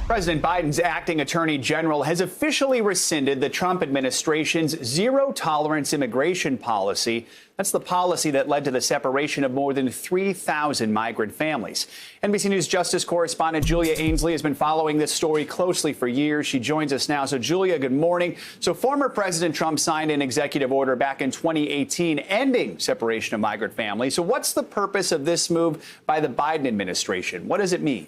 President Biden's acting attorney general has officially rescinded the Trump administration's zero-tolerance immigration policy. That's the policy that led to the separation of more than 3,000 migrant families. NBC News Justice correspondent Julia Ainsley has been following this story closely for years. She joins us now. So, Julia, good morning. So, former President Trump signed an executive order back in 2018 ending separation of migrant families. So what's the purpose of this move by the Biden administration? What does it mean?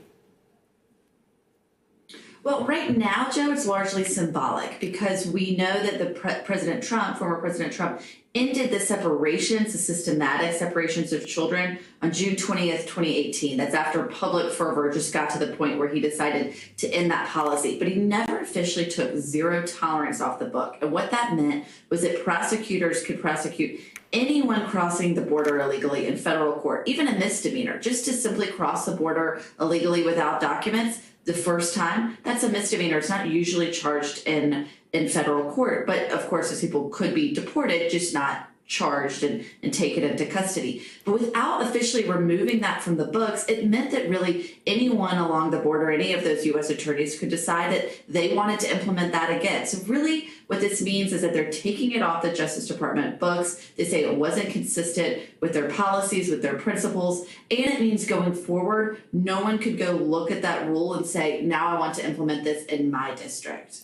Well, right now, Joe, it's largely symbolic because we know that the former President Trump, ended the separations, the systematic separations of children on June 20th, 2018. That's after public fervor just got to the point where he decided to end that policy. But he never officially took zero tolerance off the book. And what that meant was that prosecutors could prosecute anyone crossing the border illegally in federal court, even a misdemeanor, just to simply cross the border illegally without documents. The first time, that's a misdemeanor. It's not usually charged in federal court. But of course, those people could be deported, just not charged and taken into custody. But without officially removing that from the books, it meant that really anyone along the border, any of those U.S. attorneys could decide that they wanted to implement that again. So really what this means is that they're taking it off the Justice Department books. They say it wasn't consistent with their policies, with their principles, and it means going forward, no one could go look at that rule and say, now I want to implement this in my district.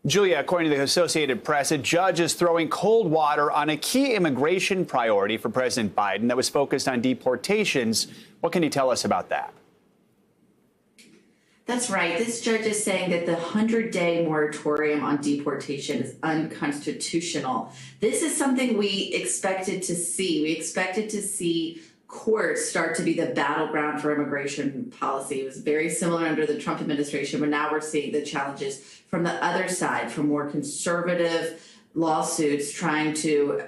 Julia, according to the Associated Press, a judge is throwing cold water on a key immigration priority for President Biden that was focused on deportations. What can you tell us about that? That's right. This judge is saying that the 100-day moratorium on deportation is unconstitutional. This is something we expected to see. We expected to see courts start to be the battleground for immigration policy. It was very similar under the Trump administration, but now we're seeing the challenges from the other side, from more conservative lawsuits trying to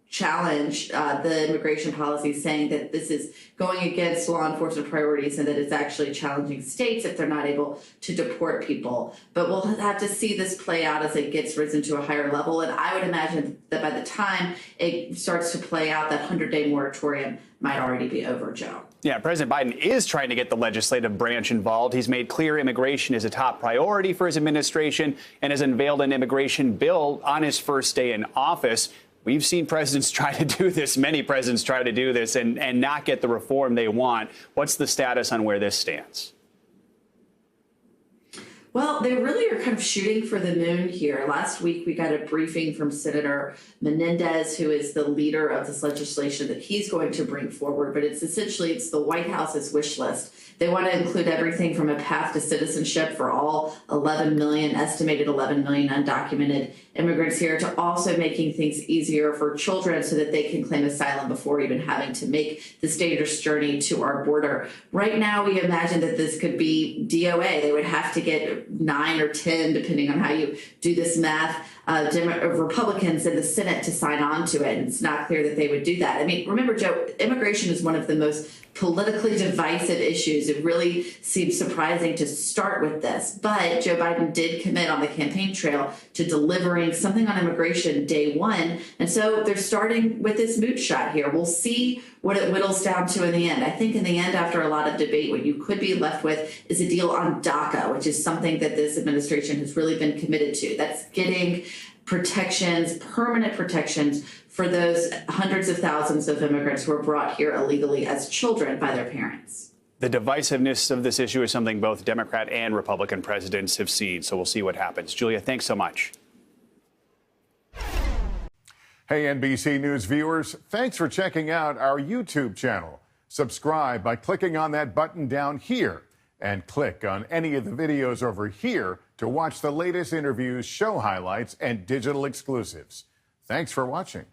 challenge the immigration policy, saying that this is going against law enforcement priorities and that it's actually challenging states if they're not able to deport people. But we'll have to see this play out as it gets risen to a higher level. And I would imagine that by the time it starts to play out, that 100-day moratorium might already be over, Joe. Yeah, President Biden is trying to get the legislative branch involved. He's made clear immigration is a top priority for his administration and has unveiled an immigration bill on his first day in office. We've seen presidents try to do this, many presidents try to do this and not get the reform they want. What's the status on where this stands? Well, they really are kind of shooting for the moon here. Last week, we got a briefing from Senator Menendez, who is the leader of this legislation that he's going to bring forward. But it's the White House's wish list. They want to include everything from a path to citizenship for all 11 million, estimated 11 million undocumented immigrants here, to also making things easier for children so that they can claim asylum before even having to make this dangerous journey to our border. Right now, we imagine that this could be DOA. They would have to get 9 or 10, depending on how you do this math, Republicans in the Senate to sign on to it. And it's not clear that they would do that. I mean, remember, Joe, immigration is one of the most politically divisive issues. It really seems surprising to start with this. But Joe Biden did commit on the campaign trail to delivering something on immigration day one. And so they're starting with this moonshot here. We'll see what it whittles down to in the end. I think in the end, after a lot of debate, what you could be left with is a deal on DACA, which is something that this administration has really been committed to. That's getting protections, permanent protections for those hundreds of thousands of immigrants who were brought here illegally as children by their parents. The divisiveness of this issue is something both Democrat and Republican presidents have seen. So we'll see what happens. Julia, thanks so much. Hey, NBC News viewers, thanks for checking out our YouTube channel. Subscribe by clicking on that button down here and click on any of the videos over here to watch the latest interviews, show highlights, and digital exclusives. Thanks for watching.